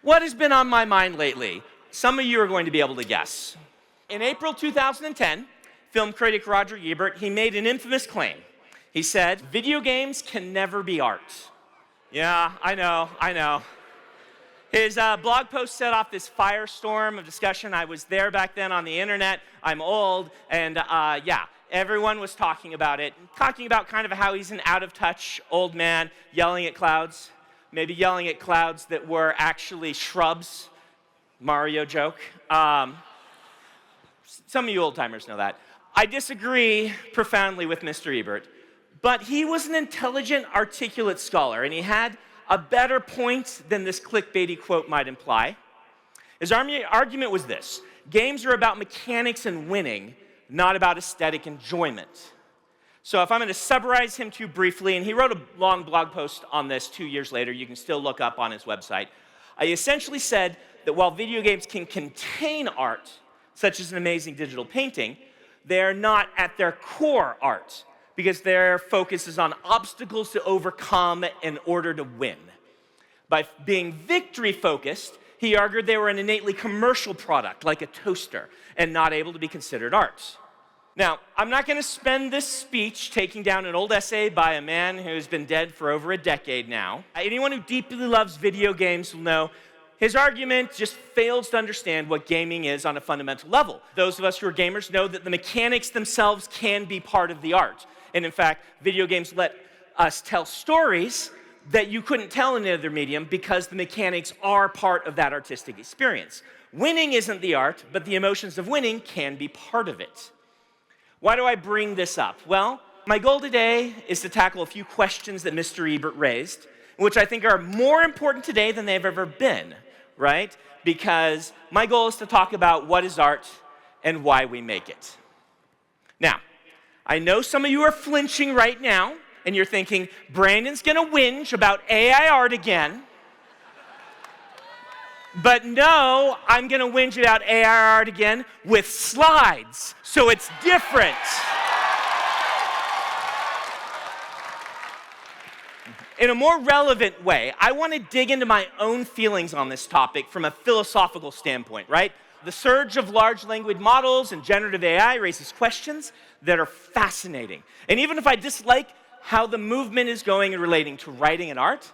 What has been on my mind lately? Some of you are going to be able to guess. In April 2010, film critic Roger Ebert, he made an infamous claim. He said, video games can never be art. Yeah, I know. His blog post set off this firestorm of discussion. I was there back then on the internet. I'm old, and everyone was talking about it. Talking about kind of how he's an out-of-touch old man yelling at clouds. Maybe yelling at clouds that were actually shrubs. Mario joke. Some of you old-timers know that. I disagree profoundly with Mr. Ebert, but he was an intelligent, articulate scholar, and he had a better point than this clickbaity quote might imply. His argument was this: games are about mechanics and winning, not about aesthetic enjoyment. So if I'm going to summarize him too briefly, and he wrote a long blog post on this 2 years later, you can still look up on his website. I essentially said that while video games can contain art, such as an amazing digital painting, they're not at their core art, because their focus is on obstacles to overcome in order to win. By being victory-focused, he argued they were an innately commercial product, like a toaster, and not able to be considered art. Now, I'm not going to spend this speech taking down an old essay by a man who's been dead for over a decade now. Anyone who deeply loves video games will know his argument just fails to understand what gaming is on a fundamental level. Those of us who are gamers know that the mechanics themselves can be part of the art. And in fact, video games let us tell stories that you couldn't tell in any other medium because the mechanics are part of that artistic experience. Winning isn't the art, but the emotions of winning can be part of it. Why do I bring this up? Well, my goal today is to tackle a few questions that Mr. Ebert raised, which I think are more important today than they've ever been, right? Because my goal is to talk about what is art and why we make it. Now, I know some of you are flinching right now, and you're thinking, Brandon's gonna whinge about AI art again. But no, I'm gonna whinge about AI art again with slides, so it's different. In a more relevant way, I want to dig into my own feelings on this topic from a philosophical standpoint, right? The surge of large language models and generative AI raises questions that are fascinating. And even if I dislike how the movement is going in relating to writing and art,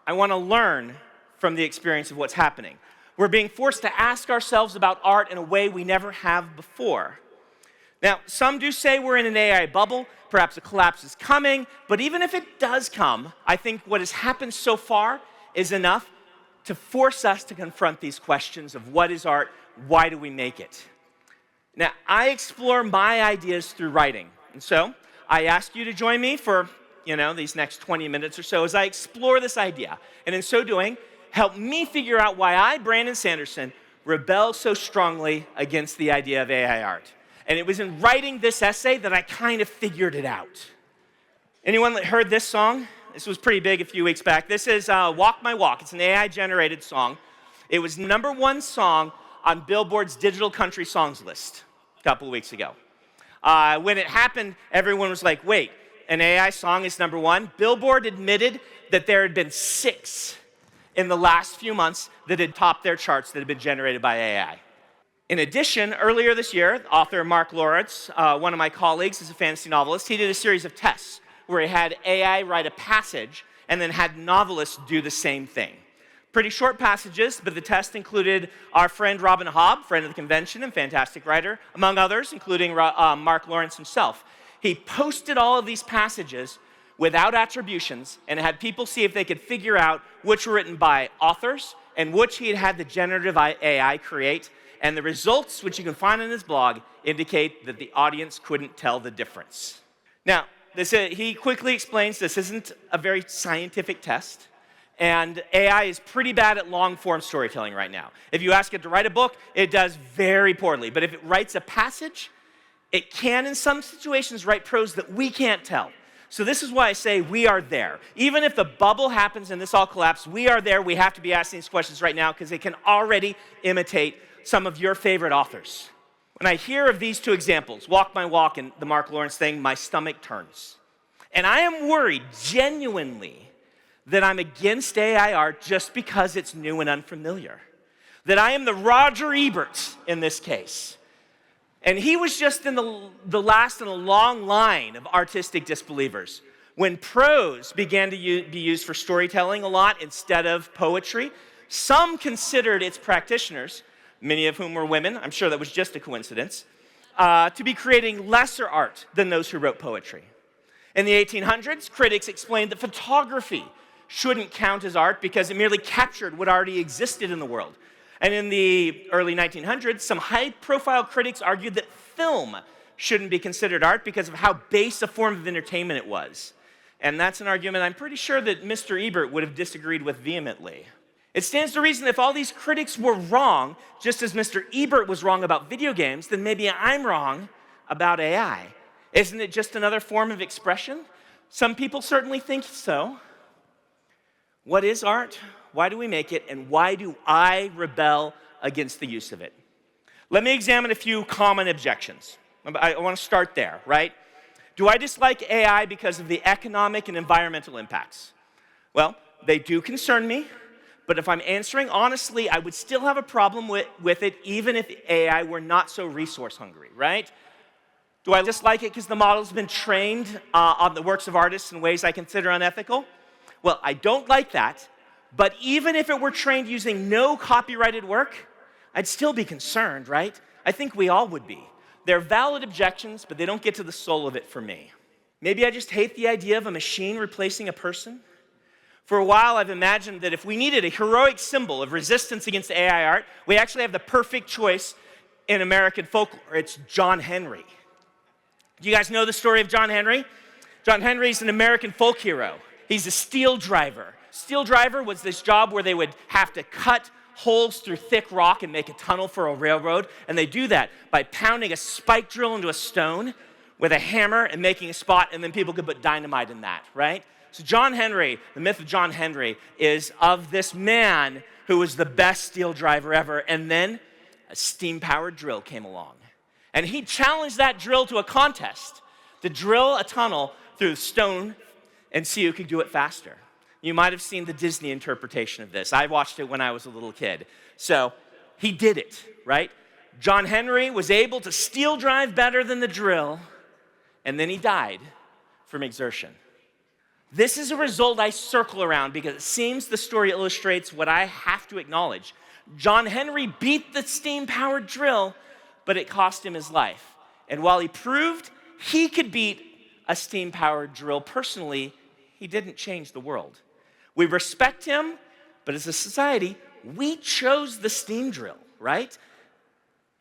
I want to learn from the experience of what's happening. We're being forced to ask ourselves about art in a way we never have before. Now, some do say we're in an AI bubble. Perhaps a collapse is coming. But even if it does come, I think what has happened so far is enough to force us to confront these questions of what is art, why do we make it? Now, I explore my ideas through writing. And so I ask you to join me for, these next 20 minutes or so as I explore this idea. And in so doing, help me figure out why I, Brandon Sanderson, rebel so strongly against the idea of AI art. And it was in writing this essay that I kind of figured it out. Anyone that heard this song? This was pretty big a few weeks back. This is Walk My Walk. It's an AI-generated song. It was #1 song on Billboard's Digital Country Songs list a couple of weeks ago. When it happened, everyone was like, wait, an AI song is #1? Billboard admitted that there had been 6 in the last few months that had topped their charts that had been generated by AI. In addition, earlier this year, author Mark Lawrence, one of my colleagues, is a fantasy novelist. He did a series of tests where he had AI write a passage and then had novelists do the same thing. Pretty short passages, but the test included our friend Robin Hobb, friend of the convention and fantastic writer, among others, including Mark Lawrence himself. He posted all of these passages without attributions and had people see if they could figure out which were written by authors and which he had had the generative AI create. And the results, which you can find on his blog, indicate that the audience couldn't tell the difference. Now, he quickly explains this isn't a very scientific test, and AI is pretty bad at long-form storytelling right now. If you ask it to write a book, it does very poorly. But if it writes a passage, it can, in some situations, write prose that we can't tell. So this is why I say we are there. Even if the bubble happens and this all collapses, we are there. We have to be asking these questions right now because it can already imitate some of your favorite authors. When I hear of these two examples, Walk My Walk and the Mark Lawrence thing, my stomach turns. And I am worried, genuinely, that I'm against AI art just because it's new and unfamiliar. That I am the Roger Ebert in this case. And he was just in the last in a long line of artistic disbelievers. When prose began to be used for storytelling a lot instead of poetry, some considered its practitioners, many of whom were women, I'm sure that was just a coincidence, to be creating lesser art than those who wrote poetry. In the 1800s, critics explained that photography shouldn't count as art because it merely captured what already existed in the world. And in the early 1900s, some high-profile critics argued that film shouldn't be considered art because of how base a form of entertainment it was. And that's an argument I'm pretty sure that Mr. Ebert would have disagreed with vehemently. It stands to reason if all these critics were wrong, just as Mr. Ebert was wrong about video games, then maybe I'm wrong about AI. Isn't it just another form of expression? Some people certainly think so. What is art? Why do we make it? And why do I rebel against the use of it? Let me examine a few common objections. I want to start there, right? Do I dislike AI because of the economic and environmental impacts? Well, they do concern me, but if I'm answering honestly, I would still have a problem with it even if AI were not so resource hungry, right? Do I dislike it because the model's been trained on the works of artists in ways I consider unethical? Well, I don't like that, but even if it were trained using no copyrighted work, I'd still be concerned, right? I think we all would be. They're valid objections, but they don't get to the soul of it for me. Maybe I just hate the idea of a machine replacing a person. For a while, I've imagined that if we needed a heroic symbol of resistance against AI art, we actually have the perfect choice in American folklore. It's John Henry. Do you guys know the story of John Henry? John Henry's an American folk hero. He's a steel driver. Steel driver was this job where they would have to cut holes through thick rock and make a tunnel for a railroad. And they do that by pounding a spike drill into a stone with a hammer and making a spot, and then people could put dynamite in that, right? So John Henry, the myth of John Henry, is of this man who was the best steel driver ever, and then a steam-powered drill came along. And he challenged that drill to a contest to drill a tunnel through stone and see who could do it faster. You might have seen the Disney interpretation of this. I watched it when I was a little kid. So he did it, right? John Henry was able to steel drive better than the drill, and then he died from exertion. This is a result I circle around because it seems the story illustrates what I have to acknowledge. John Henry beat the steam-powered drill, but it cost him his life. And while he proved he could beat a steam-powered drill personally, he didn't change the world. We respect him, but as a society, we chose the steam drill, right?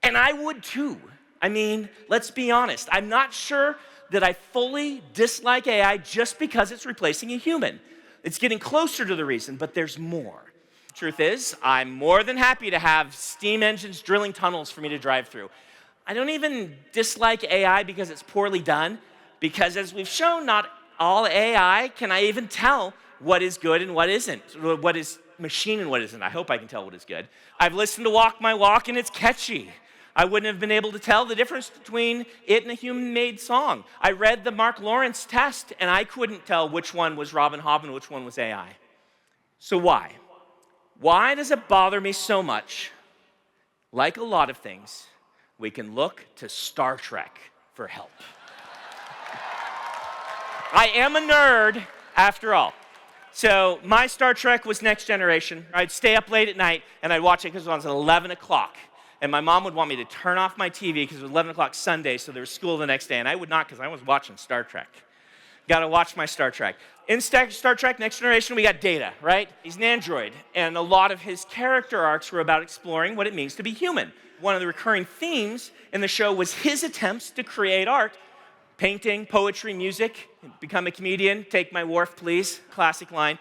And I would too. I mean, let's be honest. I'm not sure that I fully dislike AI just because it's replacing a human. It's getting closer to the reason, but there's more. Truth is, I'm more than happy to have steam engines drilling tunnels for me to drive through. I don't even dislike AI because it's poorly done, because as we've shown, not all AI can I even tell what is good and what isn't, what is machine and what isn't. I hope I can tell what is good. I've listened to Walk My Walk and it's catchy. I wouldn't have been able to tell the difference between it and a human-made song. I read the Mark Lawrence test and I couldn't tell which one was Robin Hobb and which one was AI. So why? Why does it bother me so much? Like a lot of things, we can look to Star Trek for help. I am a nerd, after all. So my Star Trek was Next Generation. I'd stay up late at night, and I'd watch it because it was at 11 o'clock. And my mom would want me to turn off my TV because it was 11 o'clock Sunday, so there was school the next day. And I would not because I was watching Star Trek. Got to watch my Star Trek. In Star Trek Next Generation, we got Data, right? He's an android. And a lot of his character arcs were about exploring what it means to be human. One of the recurring themes in the show was his attempts to create art. Painting, poetry, music, become a comedian, take my wharf, please, classic line.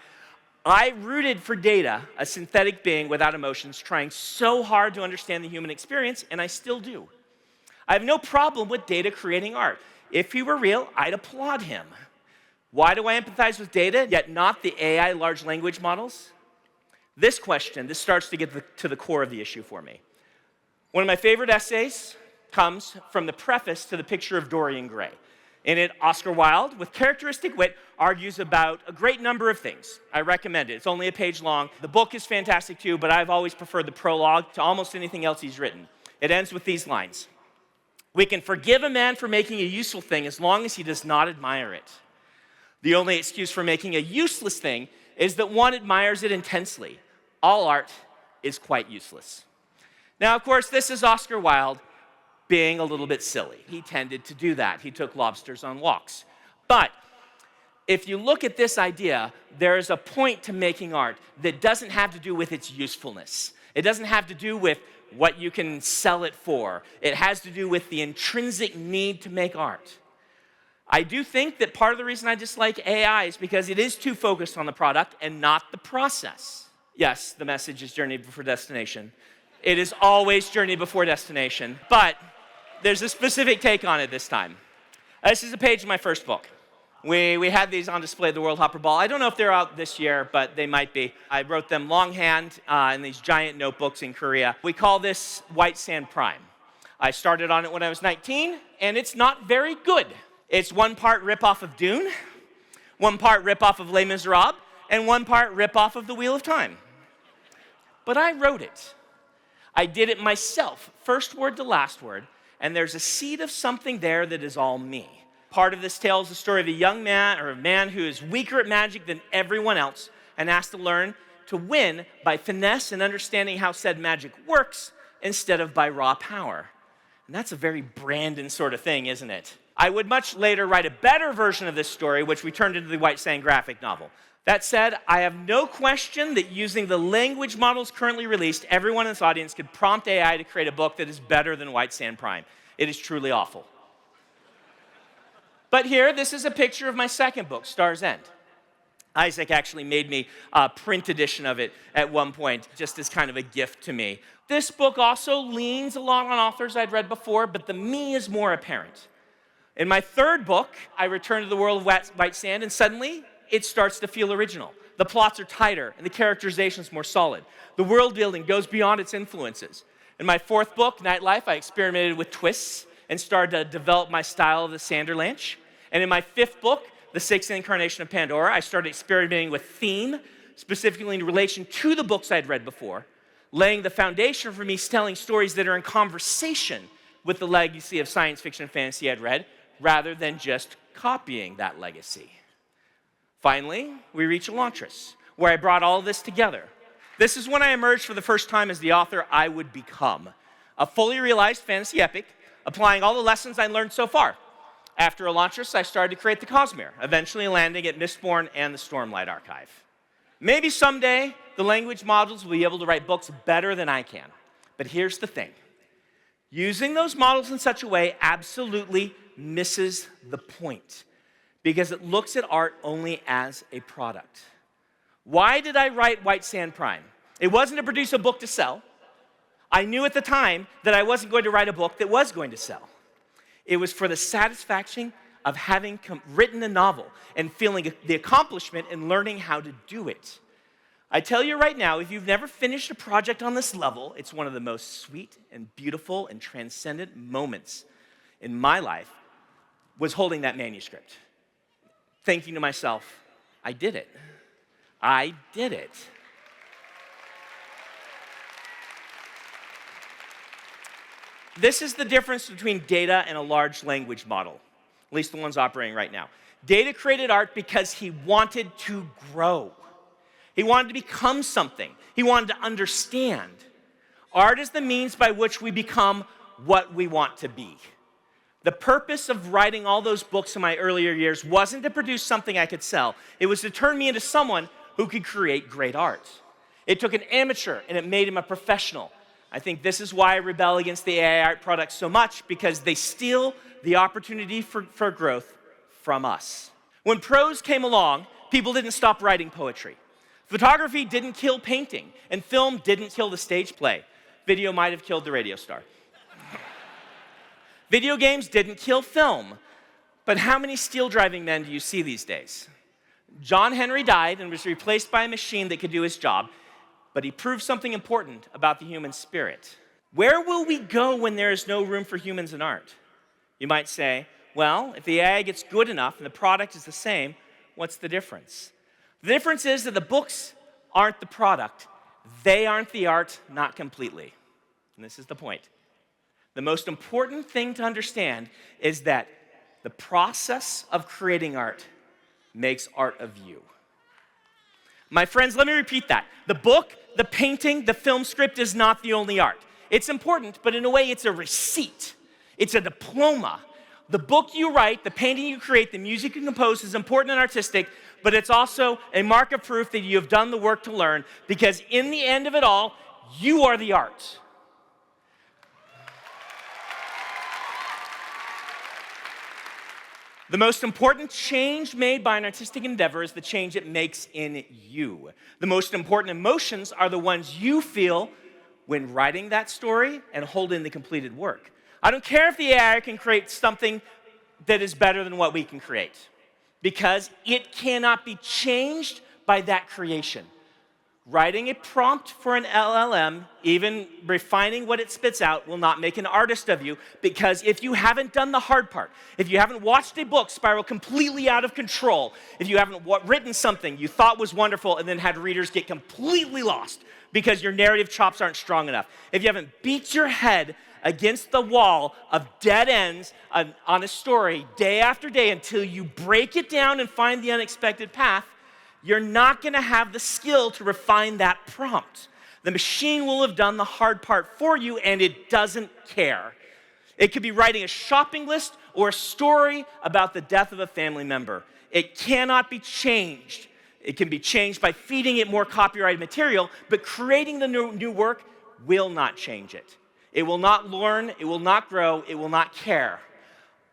I rooted for Data, a synthetic being without emotions, trying so hard to understand the human experience, and I still do. I have no problem with Data creating art. If he were real, I'd applaud him. Why do I empathize with Data, yet not the AI large language models? This starts to get to the core of the issue for me. One of my favorite essays comes from the preface to The Picture of Dorian Gray. In it, Oscar Wilde, with characteristic wit, argues about a great number of things. I recommend it. It's only a page long. The book is fantastic too, but I've always preferred the prologue to almost anything else he's written. It ends with these lines. We can forgive a man for making a useful thing as long as he does not admire it. The only excuse for making a useless thing is that one admires it intensely. All art is quite useless. Now, of course, this is Oscar Wilde being a little bit silly. He tended to do that. He took lobsters on walks. But if you look at this idea, there is a point to making art that doesn't have to do with its usefulness. It doesn't have to do with what you can sell it for. It has to do with the intrinsic need to make art. I do think that part of the reason I dislike AI is because it is too focused on the product and not the process. Yes, the message is journey before destination. It is always journey before destination, but there's a specific take on it this time. This is a page of my first book. We had these on display at the World Hopper Ball. I don't know if they're out this year, but they might be. I wrote them longhand in these giant notebooks in Korea. We call this White Sand Prime. I started on it when I was 19, and it's not very good. It's one part ripoff of Dune, one part ripoff of Les Miserables, and one part ripoff of The Wheel of Time. But I wrote it. I did it myself, first word to last word, and there's a seed of something there that is all me. Part of this tale is the story of a young man, or a man who is weaker at magic than everyone else and has to learn to win by finesse and understanding how said magic works instead of by raw power. And that's a very Brandon sort of thing, isn't it? I would much later write a better version of this story, which we turned into the White Sand graphic novel. That said, I have no question that using the language models currently released, everyone in this audience could prompt AI to create a book that is better than White Sand Prime. It is truly awful. But here, this is a picture of my second book, Star's End. Isaac actually made me a print edition of it at one point, just as kind of a gift to me. This book also leans a lot on authors I'd read before, but the me is more apparent. In my third book, I return to the world of White Sand, and suddenly, it starts to feel original. The plots are tighter, and the characterization is more solid. The world building goes beyond its influences. In my fourth book, Nightlife, I experimented with twists and started to develop my style of the Sanderlanche. And in my fifth book, The Sixth Incarnation of Pandora, I started experimenting with theme, specifically in relation to the books I'd read before, laying the foundation for me telling stories that are in conversation with the legacy of science fiction and fantasy I'd read, rather than just copying that legacy. Finally, we reach Elantris, where I brought all of this together. This is when I emerged for the first time as the author I would become. A fully realized fantasy epic, applying all the lessons I learned so far. After Elantris, I started to create the Cosmere, eventually landing at Mistborn and the Stormlight Archive. Maybe someday, the language models will be able to write books better than I can. But here's the thing. Using those models in such a way absolutely misses the point, because it looks at art only as a product. Why did I write White Sand Prime? It wasn't to produce a book to sell. I knew at the time that I wasn't going to write a book that was going to sell. It was for the satisfaction of having written a novel and feeling the accomplishment and learning how to do it. I tell you right now, if you've never finished a project on this level, it's one of the most sweet and beautiful and transcendent moments in my life was holding that manuscript. Thinking to myself, I did it. I did it. This is the difference between data and a large language model, at least the ones operating right now. Data created art because he wanted to grow. He wanted to become something. He wanted to understand. Art is the means by which we become what we want to be. The purpose of writing all those books in my earlier years wasn't to produce something I could sell. It was to turn me into someone who could create great art. It took an amateur and it made him a professional. I think this is why I rebel against the AI art products so much, because they steal the opportunity for growth from us. When prose came along, people didn't stop writing poetry. Photography didn't kill painting, and film didn't kill the stage play. Video might have killed the radio star. Video games didn't kill film. But how many steel-driving men do you see these days? John Henry died and was replaced by a machine that could do his job, but he proved something important about the human spirit. Where will we go when there is no room for humans in art? You might say, Well, if the AI gets good enough and the product is the same, what's the difference? The difference is that the books aren't the product. They aren't the art, not completely. And this is the point. The most important thing to understand is that the process of creating art makes art of you. My friends, let me repeat that. The book, the painting, the film script is not the only art. It's important, but in a way, it's a receipt. It's a diploma. The book you write, the painting you create, the music you compose is important and artistic, but it's also a mark of proof that you have done the work to learn, because in the end of it all, you are the art. The most important change made by an artistic endeavor is the change it makes in you. The most important emotions are the ones you feel when writing that story and holding the completed work. I don't care if the AI can create something that is better than what we can create, because it cannot be changed by that creation. Writing a prompt for an LLM, even refining what it spits out, will not make an artist of you, because if you haven't done the hard part, if you haven't watched a book spiral completely out of control, if you haven't written something you thought was wonderful and then had readers get completely lost because your narrative chops aren't strong enough, if you haven't beat your head against the wall of dead ends on a story day after day until you break it down and find the unexpected path, you're not going to have the skill to refine that prompt. The machine will have done the hard part for you, and it doesn't care. It could be writing a shopping list or a story about the death of a family member. It cannot be changed. It can be changed by feeding it more copyrighted material, but creating the new work will not change it. It will not learn, it will not grow, it will not care.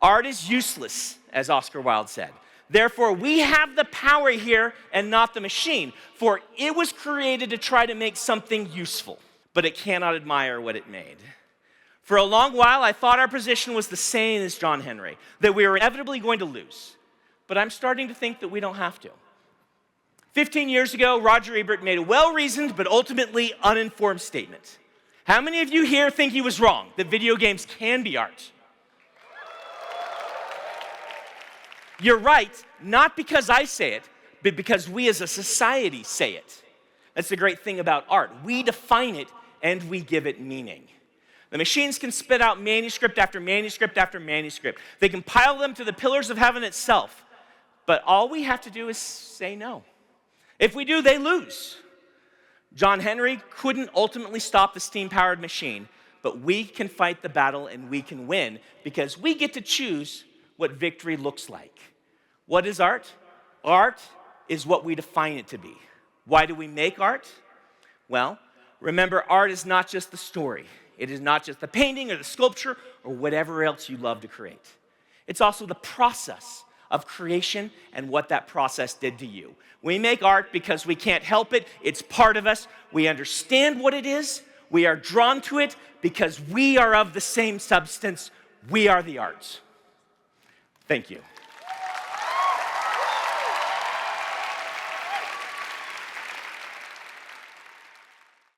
Art is useless, as Oscar Wilde said. Therefore, we have the power here and not the machine, for it was created to try to make something useful, but it cannot admire what it made. For a long while, I thought our position was the same as John Henry, that we were inevitably going to lose. But I'm starting to think that we don't have to. 15 years ago, Roger Ebert made a well-reasoned but ultimately uninformed statement. How many of you here think he was wrong, that video games can be art? You're right, not because I say it, but because we as a society say it. That's the great thing about art. We define it and we give it meaning. The machines can spit out manuscript after manuscript after manuscript. They can pile them to the pillars of heaven itself. But all we have to do is say no. If we do, they lose. John Henry couldn't ultimately stop the steam-powered machine, but we can fight the battle and we can win because we get to choose what victory looks like. What is art? Art is what we define it to be. Why do we make art? Well, remember, art is not just the story. It is not just the painting or the sculpture or whatever else you love to create. It's also the process of creation and what that process did to you. We make art because we can't help it. It's part of us. We understand what it is. We are drawn to it because we are of the same substance. We are the arts. Thank you.